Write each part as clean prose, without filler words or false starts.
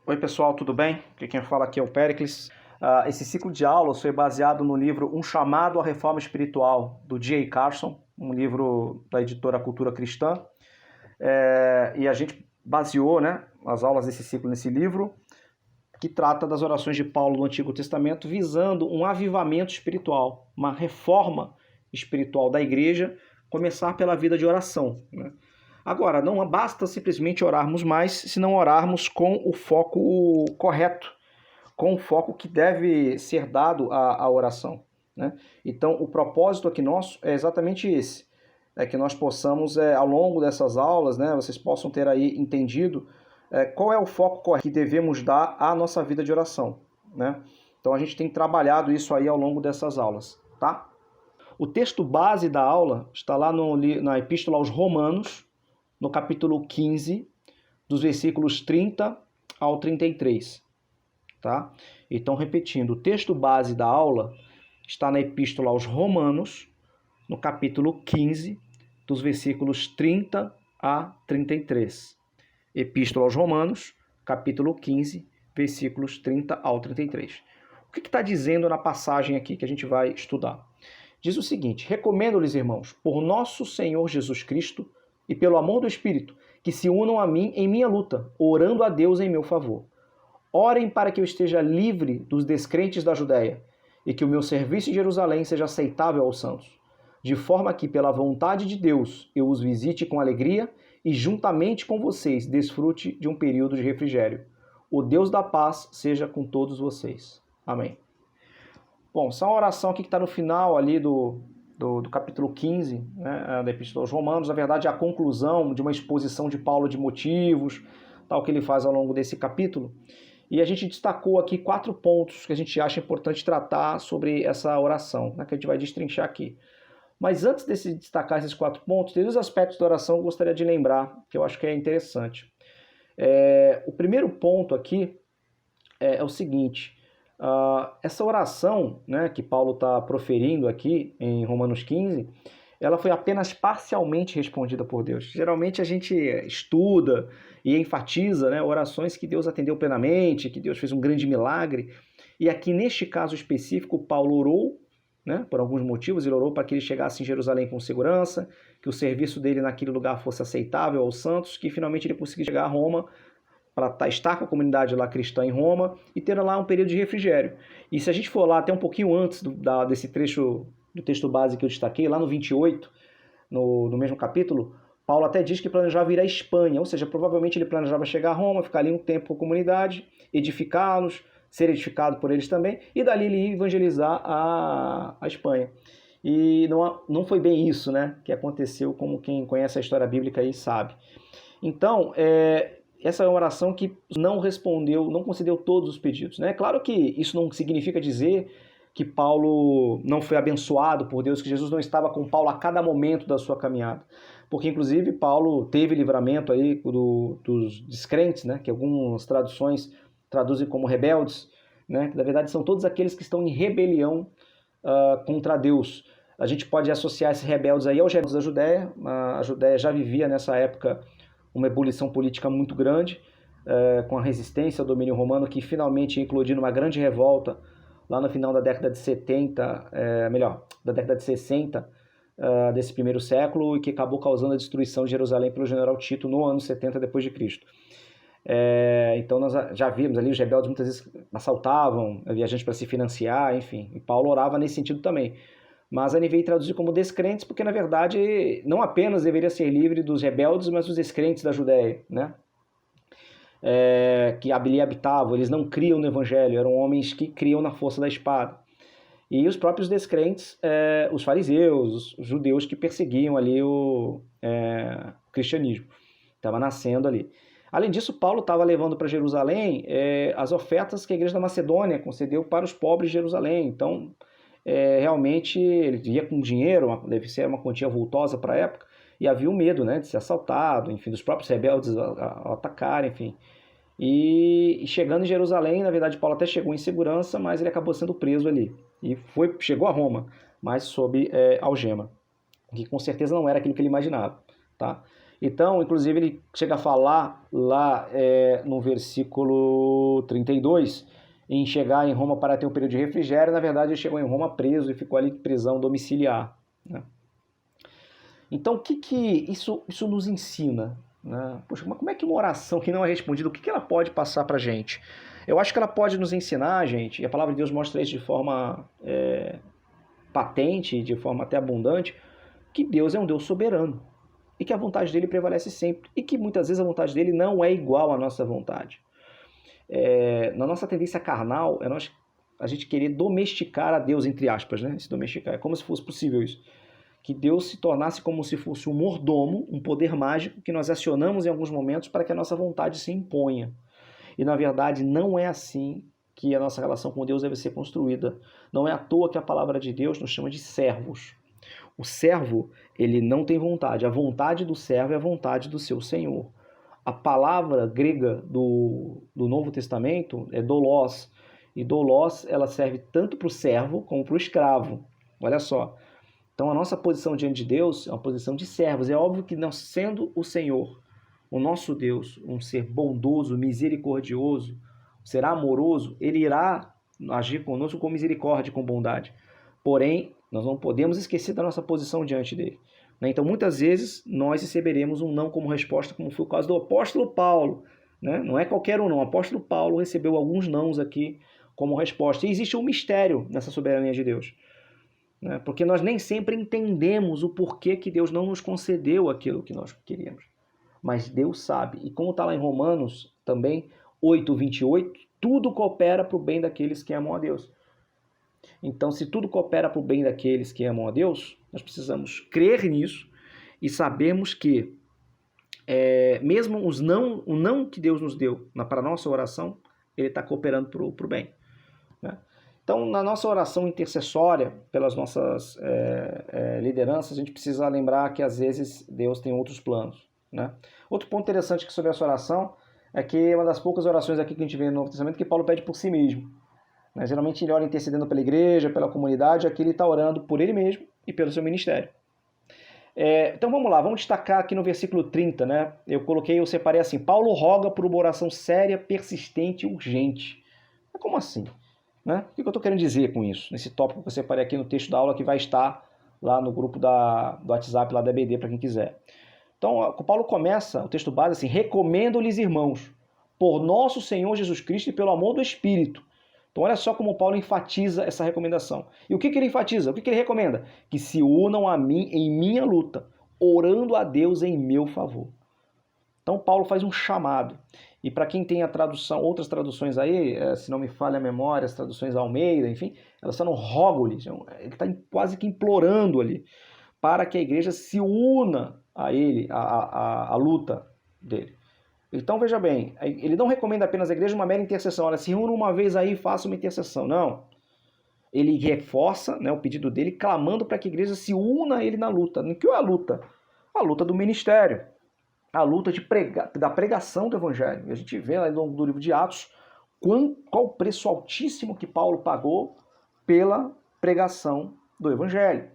Oi pessoal, tudo bem? Quem fala aqui é o Péricles. Esse ciclo de aulas foi baseado no livro Um Chamado à Reforma Espiritual, do D.A. Carson, um livro da editora Cultura Cristã. E a gente baseou, né, as aulas desse ciclo nesse livro, que trata das orações de Paulo no Antigo Testamento, visando um avivamento espiritual, uma reforma espiritual da igreja, começar pela vida de oração, né? Agora, não basta simplesmente orarmos mais, se não orarmos com o foco correto, com o foco que deve ser dado à oração, né? Então, o propósito aqui nosso é exatamente esse, é que nós possamos, ao longo dessas aulas, né, vocês possam ter aí entendido qual é o foco correto que devemos dar à nossa vida de oração, né? Então, a gente tem trabalhado isso aí ao longo dessas aulas, tá? O texto base da aula está lá na Epístola aos Romanos, no capítulo 15, dos versículos 30 ao 33, tá? Então, repetindo, o texto base da aula está na Epístola aos Romanos, no capítulo 15, dos versículos 30 a 33. Epístola aos Romanos, capítulo 15, versículos 30 ao 33. O que está dizendo na passagem aqui que a gente vai estudar? Diz o seguinte: recomendo-lhes, irmãos, por nosso Senhor Jesus Cristo, e pelo amor do Espírito, que se unam a mim em minha luta, orando a Deus em meu favor. Orem para que eu esteja livre dos descrentes da Judéia, e que o meu serviço em Jerusalém seja aceitável aos santos, de forma que, pela vontade de Deus, eu os visite com alegria e, juntamente com vocês, desfrute de um período de refrigério. O Deus da paz seja com todos vocês. Amém. Bom, essa é uma oração aqui que está no final ali do capítulo 15, né, da Epístola aos Romanos. Na verdade, é a conclusão de uma exposição de Paulo de motivos, tal que ele faz ao longo desse capítulo. E a gente destacou aqui 4 pontos que a gente acha importante tratar sobre essa oração, né, que a gente vai destrinchar aqui. Mas antes de destacar esses 4 pontos, tem 2 aspectos da oração que eu gostaria de lembrar, que eu acho que é interessante. O primeiro ponto aqui é o seguinte: essa oração, né, que Paulo está proferindo aqui em Romanos 15, ela foi apenas parcialmente respondida por Deus. Geralmente a gente estuda e enfatiza, né, orações que Deus atendeu plenamente, que Deus fez um grande milagre. E aqui neste caso específico, Paulo orou, né, por alguns motivos. Ele orou para que ele chegasse em Jerusalém com segurança, que o serviço dele naquele lugar fosse aceitável aos santos, que finalmente ele conseguisse chegar a Roma para estar com a comunidade lá cristã em Roma e ter lá um período de refrigério. E se a gente for lá até um pouquinho antes desse trecho do texto base que eu destaquei, lá no 28, no mesmo capítulo, Paulo até diz que planejava ir à Espanha, ou seja, provavelmente ele planejava chegar a Roma, ficar ali um tempo com a comunidade, edificá-los, ser edificado por eles também, e dali ele ia evangelizar a Espanha. E não foi bem isso, né, que aconteceu, como quem conhece a história bíblica aí sabe. Então, essa é uma oração que não respondeu, não concedeu todos os pedidos, né? Claro que isso não significa dizer que Paulo não foi abençoado por Deus, que Jesus não estava com Paulo a cada momento da sua caminhada. Porque, inclusive, Paulo teve livramento aí dos descrentes, né? Que algumas traduções traduzem como rebeldes, né? Que, na verdade, são todos aqueles que estão em rebelião contra Deus. A gente pode associar esses rebeldes aí aos rebeldes da Judéia. A Judéia já vivia nessa época uma ebulição política muito grande, com a resistência ao domínio romano, que finalmente eclodiu numa grande revolta lá no final da década de 70, da década de 60 desse primeiro século, e que acabou causando a destruição de Jerusalém pelo general Tito no ano 70 depois de Cristo. Então nós já vimos ali, os rebeldes muitas vezes assaltavam viajantes para se financiar, enfim, e Paulo orava nesse sentido também. Mas a NVI traduzir como descrentes, porque na verdade não apenas deveria ser livre dos rebeldes, mas dos descrentes da Judéia, né? Que ali habitavam, eles não criam no evangelho, eram homens que criam na força da espada. E os próprios descrentes, os fariseus, os judeus que perseguiam ali o cristianismo, estava nascendo ali. Além disso, Paulo estava levando para Jerusalém as ofertas que a igreja da Macedônia concedeu para os pobres de Jerusalém. Então, realmente ele ia com dinheiro, deve ser uma quantia vultosa para a época, e havia o medo, né, de ser assaltado, enfim, dos próprios rebeldes atacarem, enfim. E chegando em Jerusalém, na verdade Paulo até chegou em segurança, mas ele acabou sendo preso ali. E chegou a Roma, mas sob algema, que com certeza não era aquilo que ele imaginava, tá? Então, inclusive, ele chega a falar lá no versículo 32, em chegar em Roma para ter um período de refrigério. Na verdade, ele chegou em Roma preso e ficou ali em prisão domiciliar, né? Então, o que isso nos ensina, né? Poxa, mas como é que uma oração que não é respondida, o que ela pode passar para a gente? Eu acho que ela pode nos ensinar, gente, e a palavra de Deus mostra isso de forma patente, de forma até abundante, que Deus é um Deus soberano e que a vontade dele prevalece sempre e que muitas vezes a vontade dele não é igual à nossa vontade. Na nossa tendência carnal, a gente querer domesticar a Deus, entre aspas, né? Se domesticar, é como se fosse possível isso. Que Deus se tornasse como se fosse um mordomo, um poder mágico que nós acionamos em alguns momentos para que a nossa vontade se imponha. E na verdade não é assim que a nossa relação com Deus deve ser construída. Não é à toa que a palavra de Deus nos chama de servos. O servo, ele não tem vontade. A vontade do servo é a vontade do seu Senhor. A palavra grega do Novo Testamento é doulos. E doulos, ela serve tanto para o servo como para o escravo. Olha só. Então a nossa posição diante de Deus é uma posição de servos. É óbvio que nós, sendo o Senhor, o nosso Deus, um ser bondoso, misericordioso, um ser amoroso, ele irá agir conosco com misericórdia e com bondade. Porém, nós não podemos esquecer da nossa posição diante dele. Então, muitas vezes, nós receberemos um não como resposta, como foi o caso do apóstolo Paulo. Não é qualquer um não. O apóstolo Paulo recebeu alguns nãos aqui como resposta. E existe um mistério nessa soberania de Deus. Porque nós nem sempre entendemos o porquê que Deus não nos concedeu aquilo que nós queríamos. Mas Deus sabe. E como está lá em Romanos também, 8:28, tudo coopera para o bem daqueles que amam a Deus. Então, se tudo coopera para o bem daqueles que amam a Deus, nós precisamos crer nisso e sabermos que, mesmo o não que Deus nos deu para a nossa oração, ele está cooperando para o bem. Né? Então, na nossa oração intercessória, pelas nossas lideranças, a gente precisa lembrar que, às vezes, Deus tem outros planos. Né? Outro ponto interessante sobre essa oração é que é uma das poucas orações aqui que a gente vê no Novo Testamento que Paulo pede por si mesmo. Geralmente ele ora intercedendo pela igreja, pela comunidade, aqui ele está orando por ele mesmo e pelo seu ministério. Então vamos lá, vamos destacar aqui no versículo 30, né? Eu separei assim: Paulo roga por uma oração séria, persistente e urgente. Mas como assim? Né? O que eu estou querendo dizer com isso? Nesse tópico que eu separei aqui no texto da aula que vai estar lá no grupo do WhatsApp lá da EBD para quem quiser. Então, o Paulo começa o texto base assim: recomendo-lhes, irmãos, por nosso Senhor Jesus Cristo e pelo amor do Espírito. Então, olha só como Paulo enfatiza essa recomendação. E o que ele enfatiza? O que ele recomenda? Que se unam a mim em minha luta, orando a Deus em meu favor. Então, Paulo faz um chamado. E para quem tem a tradução, outras traduções aí, se não me falha a memória, as traduções Almeida, enfim, elas estão no rogo-lhes. Ele está quase que implorando ali para que a igreja se una a ele, a luta dele. Então, veja bem, ele não recomenda apenas à igreja uma mera intercessão. Olha, se reúna uma vez aí e faça uma intercessão. Não. Ele reforça, né, o pedido dele, clamando para que a igreja se una a ele na luta. O que é a luta? A luta do ministério. A luta da pregação do evangelho. E a gente vê lá no longo do livro de Atos qual o preço altíssimo que Paulo pagou pela pregação do evangelho.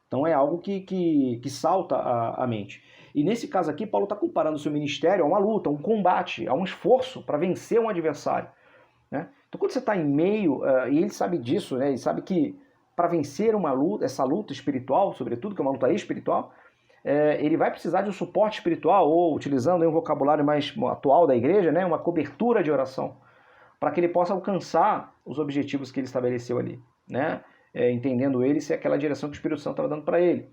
Então é algo que salta a mente. E nesse caso aqui, Paulo está comparando o seu ministério a uma luta, a um combate, a um esforço para vencer um adversário. Né? Então quando você está em meio, e ele sabe disso, né? Ele sabe que para vencer essa luta espiritual, sobretudo, que é uma luta espiritual, ele vai precisar de um suporte espiritual, ou utilizando um vocabulário mais atual da igreja, né? Uma cobertura de oração, para que ele possa alcançar os objetivos que ele estabeleceu ali, né? Entendendo ele se é aquela direção que o Espírito Santo estava dando para ele.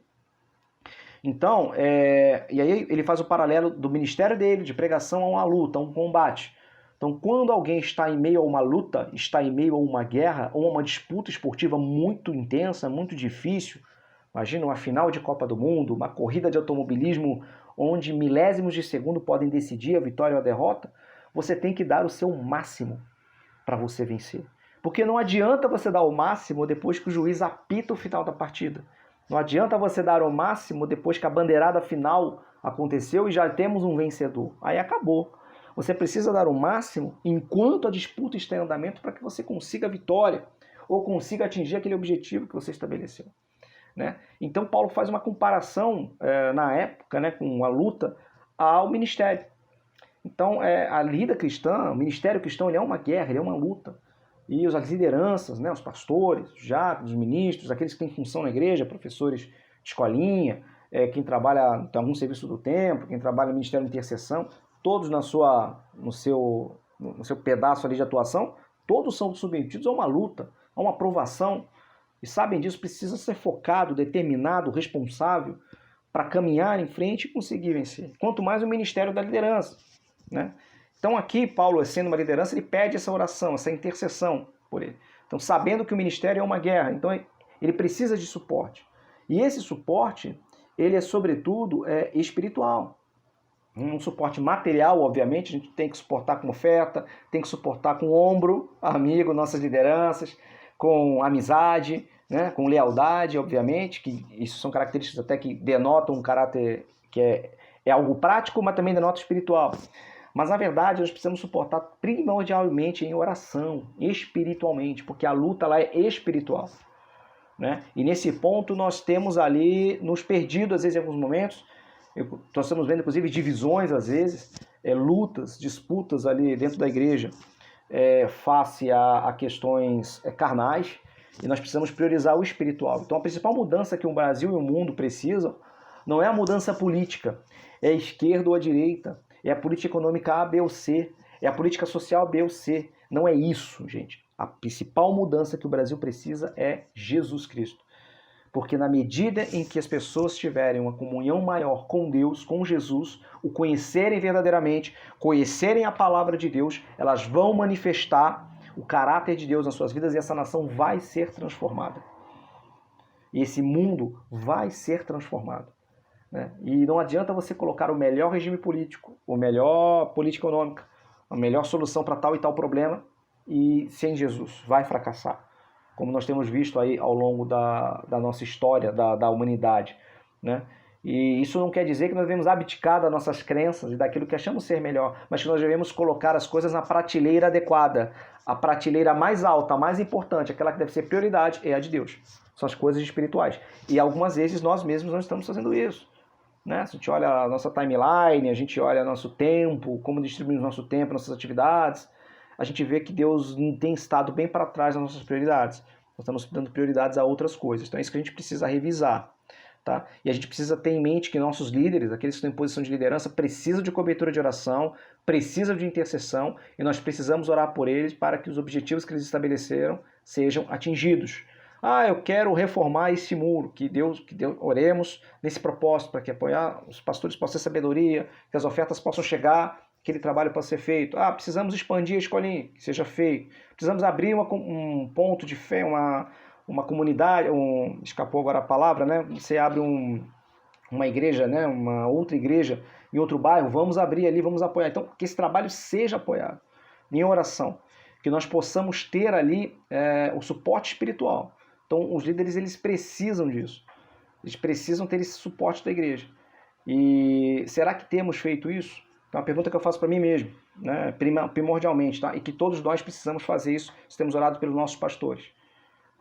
Então, e aí ele faz o paralelo do ministério dele, de pregação, a uma luta, a um combate. Então, quando alguém está em meio a uma luta, está em meio a uma guerra, ou a uma disputa esportiva muito intensa, muito difícil, imagina uma final de Copa do Mundo, uma corrida de automobilismo, onde milésimos de segundo podem decidir a vitória ou a derrota, você tem que dar o seu máximo para você vencer. Porque não adianta você dar o máximo depois que o juiz apita o final da partida. Não adianta você dar o máximo depois que a bandeirada final aconteceu e já temos um vencedor. Aí acabou. Você precisa dar o máximo enquanto a disputa está em andamento para que você consiga a vitória ou consiga atingir aquele objetivo que você estabeleceu. né? Então Paulo faz uma comparação na época, né, com a luta ao ministério. Então a lida cristã, o ministério cristão, ele é uma guerra, ele é uma luta. E as lideranças, né, os pastores, os diáconos, os ministros, aqueles que têm função na igreja, professores de escolinha, quem trabalha em algum serviço do templo, quem trabalha no ministério de intercessão, todos no seu pedaço ali de atuação, todos são submetidos a uma luta, a uma provação. E sabem disso, precisa ser focado, determinado, responsável para caminhar em frente e conseguir vencer. Quanto mais o ministério da liderança, né? Então aqui, Paulo, sendo uma liderança, ele pede essa oração, essa intercessão por ele. Então, sabendo que o ministério é uma guerra, então ele precisa de suporte. E esse suporte, ele é sobretudo espiritual. Um suporte material, obviamente, a gente tem que suportar com oferta, tem que suportar com ombro, amigo, nossas lideranças, com amizade, né, com lealdade, obviamente, que isso são características até que denotam um caráter que é algo prático, mas também denota espiritual. Mas, na verdade, nós precisamos suportar primordialmente em oração, espiritualmente, porque a luta lá é espiritual, né? E nesse ponto nós temos ali nos perdido, às vezes, em alguns momentos. Nós estamos vendo, inclusive, divisões, às vezes, lutas, disputas ali dentro da igreja face a questões carnais, e nós precisamos priorizar o espiritual. Então, a principal mudança que o Brasil e o mundo precisam não é a mudança política, é a esquerda ou a direita, é a política econômica A, B ou C, é a política social B ou C. Não é isso, gente. A principal mudança que o Brasil precisa é Jesus Cristo. Porque na medida em que as pessoas tiverem uma comunhão maior com Deus, com Jesus, o conhecerem verdadeiramente, conhecerem a palavra de Deus, elas vão manifestar o caráter de Deus nas suas vidas e essa nação vai ser transformada. E esse mundo vai ser transformado, né? E não adianta você colocar o melhor regime político, o melhor política econômica, a melhor solução para tal e tal problema e sem Jesus. Vai fracassar. Como nós temos visto aí ao longo da nossa história, da humanidade, né? E isso não quer dizer que nós devemos abdicar das nossas crenças e daquilo que achamos ser melhor, mas que nós devemos colocar as coisas na prateleira adequada. A prateleira mais alta, a mais importante, aquela que deve ser prioridade, é a de Deus. São as coisas espirituais. E algumas vezes nós mesmos não estamos fazendo isso, né? Se a gente olha a nossa timeline, a gente olha nosso tempo, como distribuímos nosso tempo, nossas atividades, a gente vê que Deus tem estado bem para trás das nossas prioridades. Nós estamos dando prioridades a outras coisas. Então é isso que a gente precisa revisar, tá? E a gente precisa ter em mente que nossos líderes, aqueles que estão em posição de liderança, precisam de cobertura de oração, precisam de intercessão, e nós precisamos orar por eles para que os objetivos que eles estabeleceram sejam atingidos. Eu quero reformar esse muro, que Deus oremos nesse propósito, para que apoiar os pastores possam ter sabedoria, que as ofertas possam chegar, aquele trabalho possa ser feito. Precisamos expandir a escolinha, que seja feito. Precisamos abrir um ponto de fé, uma comunidade, escapou agora a palavra, né? Você abre uma igreja, né? Uma outra igreja em outro bairro, vamos abrir ali, vamos apoiar. Então, que esse trabalho seja apoiado em oração, que nós possamos ter ali o suporte espiritual. Então, os líderes, eles precisam disso. Eles precisam ter esse suporte da igreja. E será que temos feito isso? É uma pergunta que eu faço para mim mesmo, né? Primordialmente, tá? E que todos nós precisamos fazer isso, se temos orado pelos nossos pastores,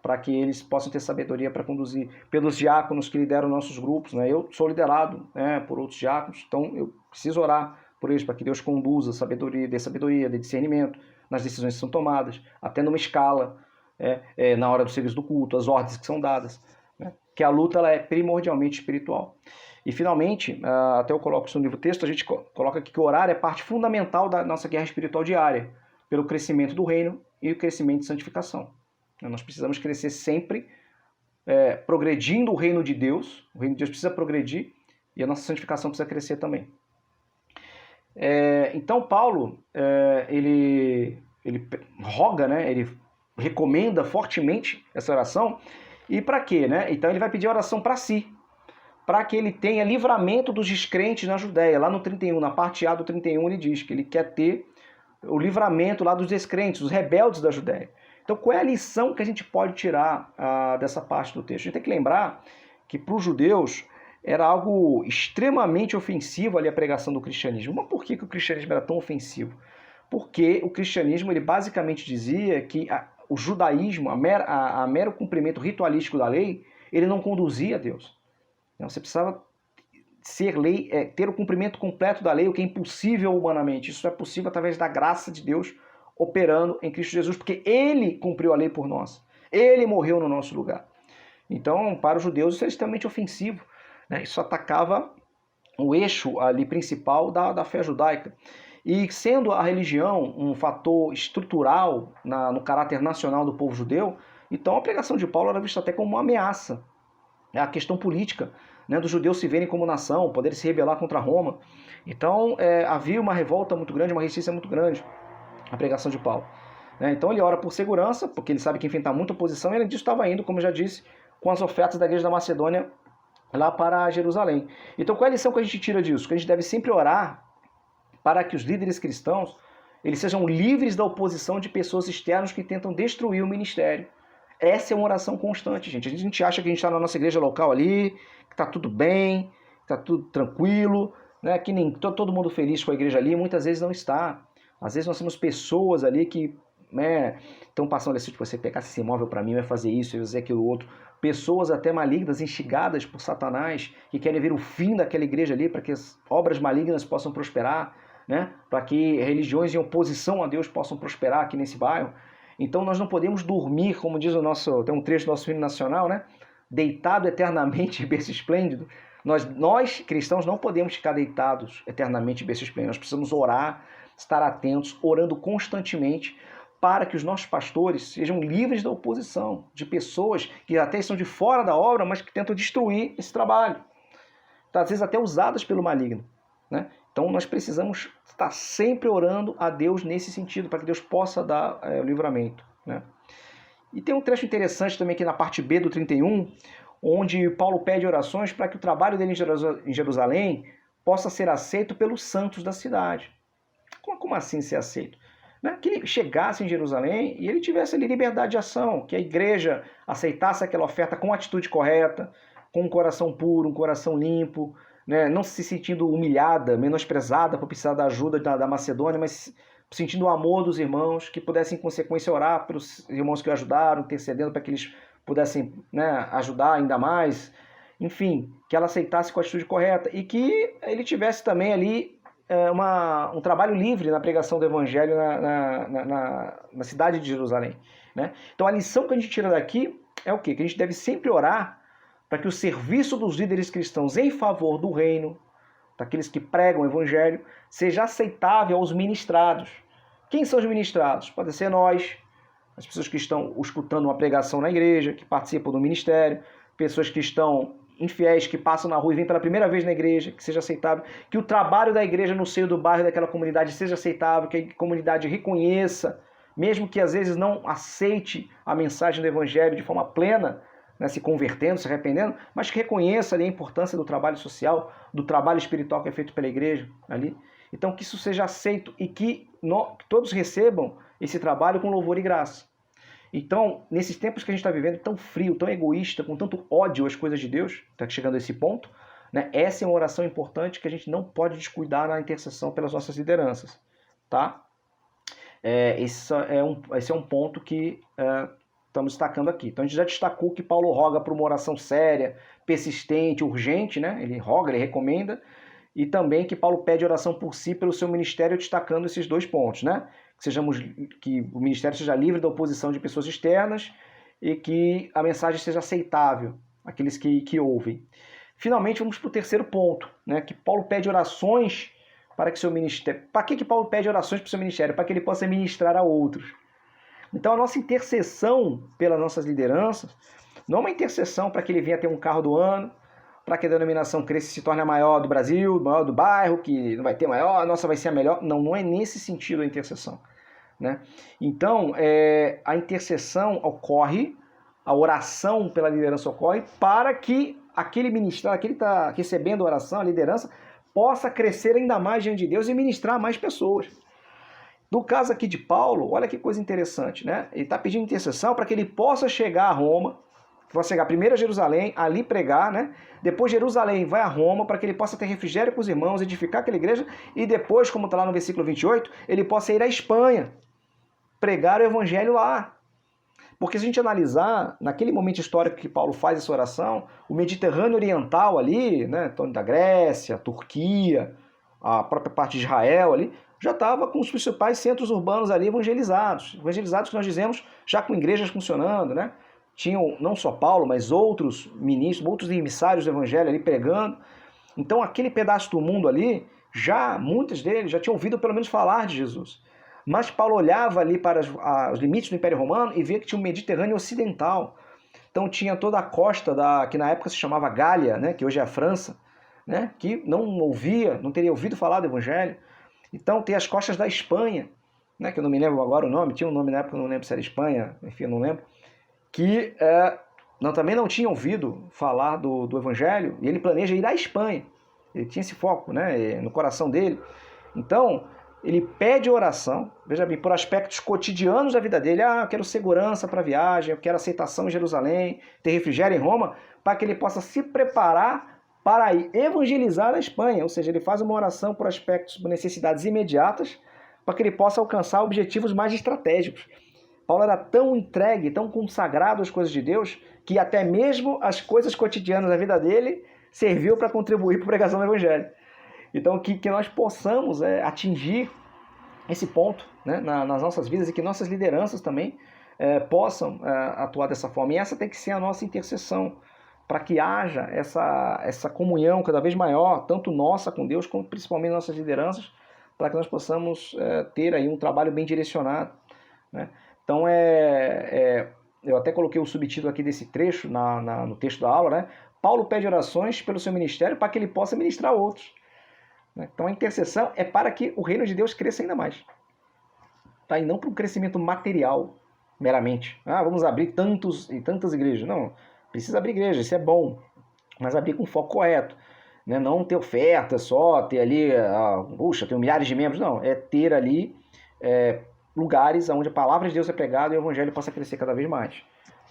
para que eles possam ter sabedoria para conduzir, pelos diáconos que lideram nossos grupos, né? Eu sou liderado, né, por outros diáconos, então eu preciso orar por eles, para que Deus conduza sabedoria, dê discernimento nas decisões que são tomadas, até numa escala, na hora do serviço do culto, as ordens que são dadas, né? Que a luta ela é primordialmente espiritual. E, finalmente, até eu coloco isso no livro texto, a gente coloca aqui que orar é parte fundamental da nossa guerra espiritual diária, pelo crescimento do reino e o crescimento de santificação. Nós precisamos crescer sempre, progredindo o reino de Deus precisa progredir e a nossa santificação precisa crescer também. Então, Paulo, ele roga, né? Ele recomenda fortemente essa oração. E para quê, né? Então, ele vai pedir oração para si, para que ele tenha livramento dos descrentes na Judéia. Lá no 31, na parte A do 31, ele diz que ele quer ter o livramento lá dos descrentes, dos rebeldes da Judéia. Então, qual é a lição que a gente pode tirar dessa parte do texto? A gente tem que lembrar que para os judeus era algo extremamente ofensivo ali a pregação do cristianismo. Mas por que o cristianismo era tão ofensivo? Porque o cristianismo ele basicamente dizia que o judaísmo, a mero cumprimento ritualístico da lei, ele não conduzia a Deus. Você precisava ter o cumprimento completo da lei, o que é impossível humanamente. Isso é possível através da graça de Deus operando em Cristo Jesus, porque ele cumpriu a lei por nós. Ele morreu no nosso lugar. Então, para os judeus, isso é extremamente ofensivo, né? Isso atacava o eixo ali principal da fé judaica. E sendo a religião um fator estrutural no caráter nacional do povo judeu, então a pregação de Paulo era vista até como uma ameaça. É a questão política, né, dos judeus se verem como nação, poderem se rebelar contra Roma. Então havia uma revolta muito grande, uma resistência muito grande à pregação de Paulo. Então ele ora por segurança, porque ele sabe que enfrentar muita oposição, e ele disso estava indo, como eu já disse, com as ofertas da igreja da Macedônia lá para Jerusalém. Então qual é a lição que a gente tira disso? Que a gente deve sempre orar para que os líderes cristãos eles sejam livres da oposição de pessoas externas que tentam destruir o ministério. Essa é uma oração constante, gente. A gente acha que a gente está na nossa igreja local ali, que está tudo bem, que está tudo tranquilo, né? Que nem todo mundo feliz com a igreja ali, muitas vezes não está. Às vezes nós temos pessoas ali que estão passando assim, tipo, você pegasse esse imóvel para mim, vai fazer isso, vai fazer aquilo outro. Pessoas até malignas, instigadas por Satanás, que querem ver o fim daquela igreja ali, para que as obras malignas possam prosperar, né? Para que religiões em oposição a Deus possam prosperar aqui nesse bairro. Então nós não podemos dormir, como diz tem um trecho do nosso hino nacional, né? Deitado eternamente em berço esplêndido. Nós, cristãos, não podemos ficar deitados eternamente em berço esplêndido. Nós precisamos orar, estar atentos, orando constantemente, para que os nossos pastores sejam livres da oposição de pessoas que até estão de fora da obra, mas que tentam destruir esse trabalho. Então, às vezes até usadas pelo maligno, né? Então nós precisamos estar sempre orando a Deus nesse sentido, para que Deus possa dar o livramento, né? E tem um trecho interessante também aqui na parte B do 31, onde Paulo pede orações para que o trabalho dele em Jerusalém possa ser aceito pelos santos da cidade. Como assim ser aceito? Que ele chegasse em Jerusalém e ele tivesse ali liberdade de ação, que a igreja aceitasse aquela oferta com a atitude correta, com um coração puro, um coração limpo, né? Não se sentindo humilhada, menosprezada por precisar da ajuda da Macedônia, mas sentindo o amor dos irmãos, que pudessem em consequência orar pelos irmãos que o ajudaram, intercedendo para que eles pudessem, né, ajudar ainda mais. Enfim, que ela aceitasse com a atitude correta e que ele tivesse também ali um trabalho livre na pregação do evangelho na cidade de Jerusalém, né? Então a lição que a gente tira daqui é o quê? Que a gente deve sempre orar para que o serviço dos líderes cristãos em favor do reino, daqueles que pregam o evangelho, seja aceitável aos ministrados. Quem são os ministrados? Pode ser nós, as pessoas que estão escutando uma pregação na igreja, que participam do ministério, pessoas que estão infiéis, que passam na rua e vêm pela primeira vez na igreja, que seja aceitável, que o trabalho da igreja no seio do bairro daquela comunidade seja aceitável, que a comunidade reconheça, mesmo que às vezes não aceite a mensagem do evangelho de forma plena, né, se convertendo, se arrependendo, mas que reconheça ali a importância do trabalho social, do trabalho espiritual que é feito pela igreja ali. Então que isso seja aceito e que todos recebam esse trabalho com louvor e graça. Então, nesses tempos que a gente está vivendo, tão frio, tão egoísta, com tanto ódio às coisas de Deus, está chegando a esse ponto, né, essa é uma oração importante que a gente não pode descuidar na intercessão pelas nossas lideranças, tá? Esse é um ponto que estamos destacando aqui. Então a gente já destacou que Paulo roga por uma oração séria, persistente, urgente, né? Ele roga, ele recomenda, e também que Paulo pede oração por si, pelo seu ministério, destacando esses dois pontos, né? Que o ministério seja livre da oposição de pessoas externas e que a mensagem seja aceitável àqueles que ouvem. Finalmente, vamos para o terceiro ponto, né? Que Paulo pede orações para que seu ministério... Para que Paulo pede orações para o seu ministério? Para que ele possa ministrar a outros. Então a nossa intercessão pelas nossas lideranças não é uma intercessão para que ele venha ter um carro do ano, para que a denominação cresça e se torne a maior do Brasil, maior do bairro, que não vai ter maior, a nossa vai ser a melhor. Não é nesse sentido a intercessão, né? Então a intercessão ocorre, a oração pela liderança ocorre para que aquele ministrar, aquele que está recebendo a oração, a liderança, possa crescer ainda mais diante de Deus e ministrar a mais pessoas. No caso aqui de Paulo, olha que coisa interessante, né? Ele está pedindo intercessão para que ele possa chegar a Roma, possa chegar primeiro a Jerusalém, ali pregar, né? Depois Jerusalém vai a Roma para que ele possa ter refrigério com os irmãos, edificar aquela igreja, e depois, como está lá no versículo 28, ele possa ir à Espanha, pregar o evangelho lá. Porque se a gente analisar, naquele momento histórico que Paulo faz essa oração, o Mediterrâneo Oriental ali, né, então da Grécia, Turquia, a própria parte de Israel ali, já estava com os principais centros urbanos ali evangelizados. Evangelizados que nós dizemos já com igrejas funcionando, né? Tinham não só Paulo, mas outros ministros, outros emissários do evangelho ali pregando. Então aquele pedaço do mundo ali, já muitos deles já tinham ouvido pelo menos falar de Jesus. Mas Paulo olhava ali para os limites do Império Romano e via que tinha o Mediterrâneo Ocidental. Então tinha toda a costa que na época se chamava Gália, né, que hoje é a França, né, que não teria ouvido falar do Evangelho. Então tem as costas da Espanha, né, que eu não me lembro agora o nome, tinha um nome na época, eu não lembro se era Espanha, enfim, eu não lembro, que também não tinham ouvido falar do Evangelho, e ele planeja ir à Espanha. Ele tinha esse foco, né, no coração dele. Então, ele pede oração, veja bem, por aspectos cotidianos da vida dele. Eu quero segurança para a viagem, eu quero aceitação em Jerusalém, ter refrigério em Roma, para que ele possa se preparar para ir evangelizar a Espanha. Ou seja, ele faz uma oração por aspectos, por necessidades imediatas, para que ele possa alcançar objetivos mais estratégicos. Paulo era tão entregue, tão consagrado às coisas de Deus, que até mesmo as coisas cotidianas da vida dele serviu para contribuir para a pregação do Evangelho. Então, que nós possamos atingir esse ponto, né, nas nossas vidas, e que nossas lideranças também possam atuar dessa forma. E essa tem que ser a nossa intercessão, para que haja essa comunhão cada vez maior, tanto nossa com Deus, como principalmente nossas lideranças, para que nós possamos ter aí um trabalho bem direcionado, né? Então, eu até coloquei o subtítulo aqui desse trecho no texto da aula, né? Paulo pede orações pelo seu ministério para que ele possa ministrar a outros. Então, a intercessão é para que o reino de Deus cresça ainda mais. Tá? E não para um crescimento material, meramente. Vamos abrir tantas igrejas. Não, precisa abrir igrejas, isso é bom. Mas abrir com foco correto. Né? Não ter oferta só, ter ali, tem milhares de membros. Não, é ter ali lugares onde a palavra de Deus é pregada e o evangelho possa crescer cada vez mais.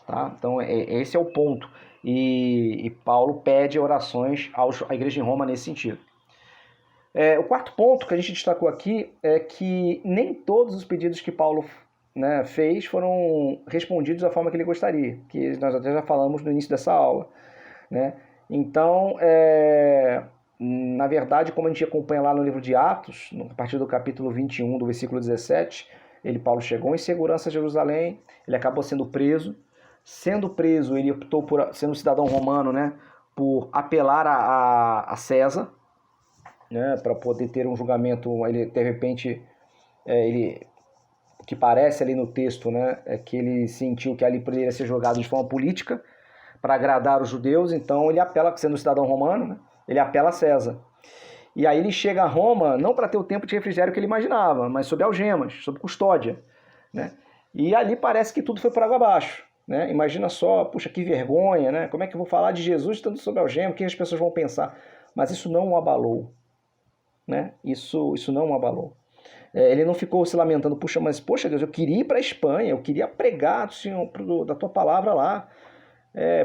Tá? Então, esse é o ponto. E Paulo pede orações à igreja de Roma nesse sentido. O quarto ponto que a gente destacou aqui é que nem todos os pedidos que Paulo, né, fez foram respondidos da forma que ele gostaria, que nós até já falamos no início dessa aula, né? Então, na verdade, como a gente acompanha lá no livro de Atos, a partir do capítulo 21, do versículo 17, Paulo chegou em segurança a Jerusalém, ele acabou sendo preso. Sendo preso, ele optou por, sendo cidadão romano, né, por apelar a César, né, para poder ter um julgamento. Ele, de repente, o que parece ali no texto, né, é que ele sentiu que ali poderia ser julgado de forma política para agradar os judeus. Então ele apela, sendo cidadão romano, né, ele apela a César. E aí ele chega a Roma não para ter o tempo de refrigério que ele imaginava, mas sob algemas, sob custódia, né? E ali parece que tudo foi por água abaixo, né? Imagina só, puxa, que vergonha, né? Como é que eu vou falar de Jesus estando sob algema? O que as pessoas vão pensar? Mas isso não o abalou, né? Isso não o abalou. Ele não ficou se lamentando, poxa Deus, eu queria ir para a Espanha, eu queria pregar Senhor, da tua palavra lá.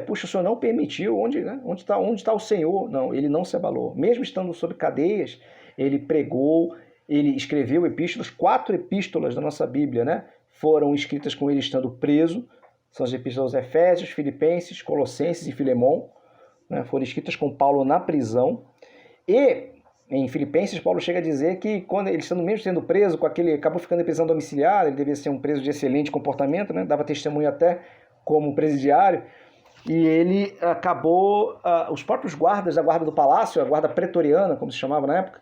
Puxa, o Senhor não permitiu, onde está o Senhor? Não, ele não se abalou. Mesmo estando sob cadeias, ele pregou, ele escreveu epístolas. 4 epístolas da nossa Bíblia, né, foram escritas com ele estando preso. São as epístolas Efésios, Filipenses, Colossenses e Filemon, né, foram escritas com Paulo na prisão. E em Filipenses, Paulo chega a dizer que quando ele mesmo sendo preso, acabou ficando em prisão domiciliar, ele devia ser um preso de excelente comportamento, né, dava testemunho até como presidiário. E ele acabou, os próprios guardas da guarda do palácio, a guarda pretoriana, como se chamava na época,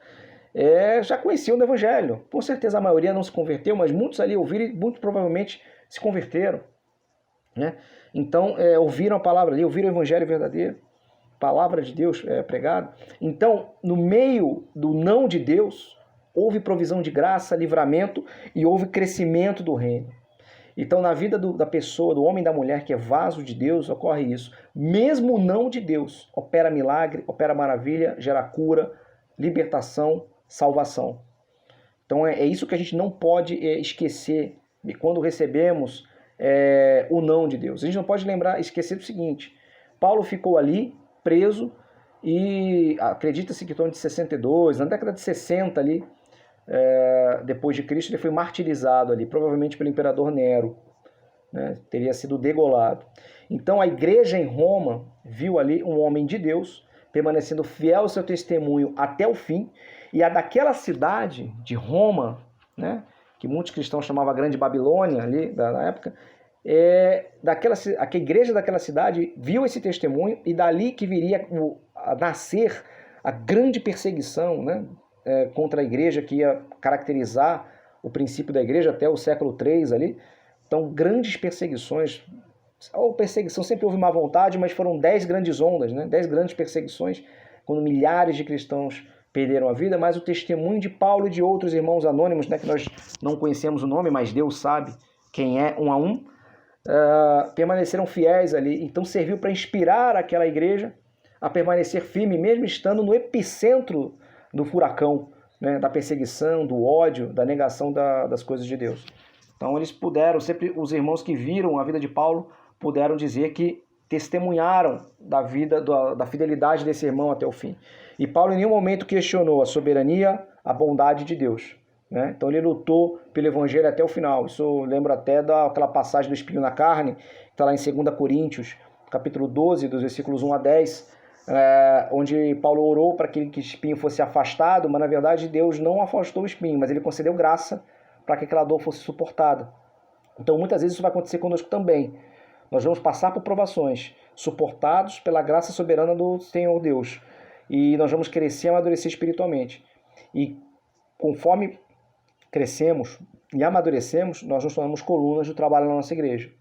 já conheciam do evangelho. Com certeza a maioria não se converteu, mas muitos ali ouviram e muito provavelmente se converteram, né? Então, ouviram a palavra ali, ouviram o evangelho verdadeiro, palavra de Deus pregada. Então, no meio do não de Deus, houve provisão de graça, livramento e houve crescimento do reino. Então, na vida da pessoa, do homem e da mulher que é vaso de Deus, ocorre isso. Mesmo o não de Deus, opera milagre, opera maravilha, gera cura, libertação, salvação. Então, é isso que a gente não pode esquecer quando recebemos o não de Deus. A gente não pode esquecer do seguinte: Paulo ficou ali, preso, e acredita-se que em torno de 62, na década de 60 ali, depois de Cristo, ele foi martirizado ali, provavelmente pelo imperador Nero, né? Teria sido degolado. Então a igreja em Roma viu ali um homem de Deus, permanecendo fiel ao seu testemunho até o fim, e a daquela cidade de Roma, né, que muitos cristãos chamavam a Grande Babilônia ali na época, a igreja daquela cidade viu esse testemunho, e dali que viria a nascer a grande perseguição, né, contra a igreja, que ia caracterizar o princípio da igreja até o século III ali. Então, grandes perseguições. A perseguição sempre houve má vontade, mas foram 10 grandes ondas, né? 10 grandes perseguições, quando milhares de cristãos perderam a vida, mas o testemunho de Paulo e de outros irmãos anônimos, né, que nós não conhecemos o nome, mas Deus sabe quem é um a um, permaneceram fiéis ali. Então serviu para inspirar aquela igreja a permanecer firme, mesmo estando no epicentro do furacão, né, da perseguição, do ódio, da negação das coisas de Deus. Então eles puderam, sempre os irmãos que viram a vida de Paulo, puderam dizer que testemunharam da vida, da fidelidade desse irmão até o fim. E Paulo em nenhum momento questionou a soberania, a bondade de Deus, né? Então ele lutou pelo evangelho até o final. Isso eu lembro até daquela passagem do espinho na carne, que está lá em 2 Coríntios, capítulo 12, dos versículos 1 a 10, onde Paulo orou para que o espinho fosse afastado, mas na verdade Deus não afastou o espinho, mas ele concedeu graça para que aquela dor fosse suportada. Então muitas vezes isso vai acontecer conosco também. Nós vamos passar por provações, suportados pela graça soberana do Senhor Deus. E nós vamos crescer e amadurecer espiritualmente. E conforme crescemos e amadurecemos, nós nos tornamos colunas do trabalho na nossa igreja.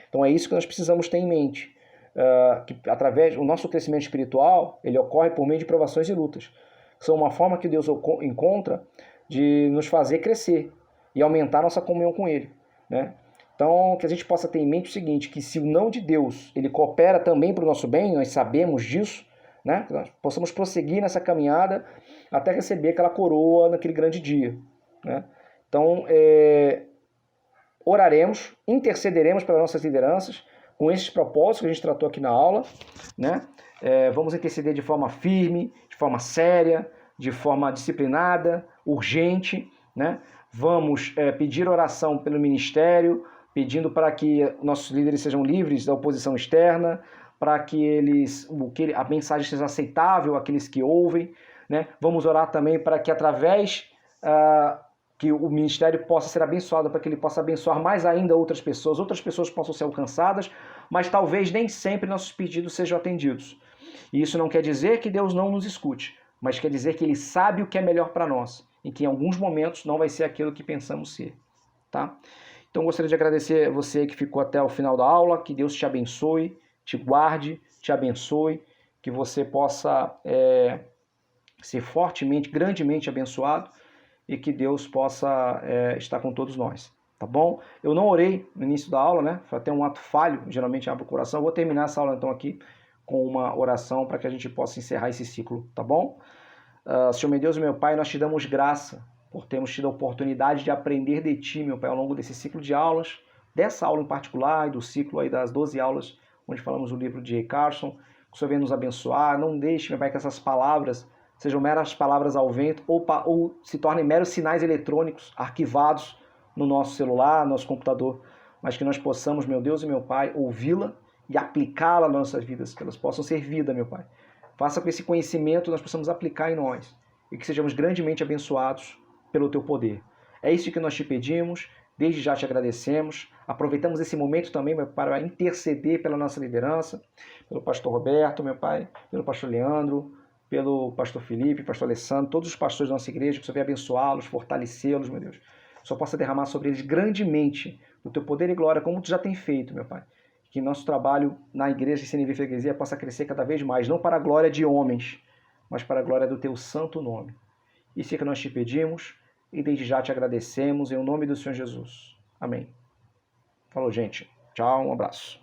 Então é isso que nós precisamos ter em mente. Que através do nosso crescimento espiritual, ele ocorre por meio de provações e lutas. São uma forma que Deus encontra de nos fazer crescer e aumentar nossa comunhão com Ele, né? Então, que a gente possa ter em mente o seguinte, que se o não de Deus, ele coopera também para o nosso bem, nós sabemos disso, né? Que nós possamos prosseguir nessa caminhada até receber aquela coroa naquele grande dia, né? Então, oraremos, intercederemos pelas nossas lideranças, com esses propósitos que a gente tratou aqui na aula, né? Vamos interceder de forma firme, de forma séria, de forma disciplinada, urgente, né? Vamos pedir oração pelo ministério, pedindo para que nossos líderes sejam livres da oposição externa, para que a mensagem seja aceitável àqueles que ouvem, né? Vamos orar também para que através que o ministério possa ser abençoado, para que ele possa abençoar mais ainda outras pessoas possam ser alcançadas, mas talvez nem sempre nossos pedidos sejam atendidos. E isso não quer dizer que Deus não nos escute, mas quer dizer que Ele sabe o que é melhor para nós, e que em alguns momentos não vai ser aquilo que pensamos ser, tá? Então gostaria de agradecer a você que ficou até o final da aula, que Deus te abençoe, te guarde, te abençoe, que você possa ser fortemente, grandemente abençoado, e que Deus possa estar com todos nós, tá bom? Eu não orei no início da aula, né? Foi até um ato falho, geralmente abro o coração. Eu vou terminar essa aula então aqui com uma oração para que a gente possa encerrar esse ciclo, tá bom? Senhor meu Deus e meu Pai, nós te damos graça por termos tido a oportunidade de aprender de Ti, meu Pai, ao longo desse ciclo de aulas, dessa aula em particular e do ciclo aí das 12 aulas, onde falamos do livro de J. Carson. Que o Senhor venha nos abençoar. Não deixe, meu Pai, que essas palavras sejam meras palavras ao vento ou se tornem meros sinais eletrônicos arquivados no nosso celular, no nosso computador, mas que nós possamos, meu Deus e meu Pai, ouvi-la e aplicá-la nas nossas vidas, que elas possam ser vida, meu Pai. Faça com que esse conhecimento nós possamos aplicar em nós e que sejamos grandemente abençoados pelo Teu poder. É isso que nós te pedimos, desde já te agradecemos. Aproveitamos esse momento também, meu Pai, para interceder pela nossa liderança, pelo pastor Roberto, meu Pai, pelo pastor Leandro, pelo pastor Felipe, pastor Alessandro, todos os pastores da nossa igreja, que o Senhor venha abençoá-los, fortalecê-los, meu Deus. Que o Senhor possa derramar sobre eles grandemente o Teu poder e glória, como Tu já tem feito, meu Pai. Que nosso trabalho na igreja de CNV Freguesia possa crescer cada vez mais, não para a glória de homens, mas para a glória do Teu santo nome. Isso é que nós te pedimos e desde já te agradecemos, em nome do Senhor Jesus. Amém. Falou, gente. Tchau, um abraço.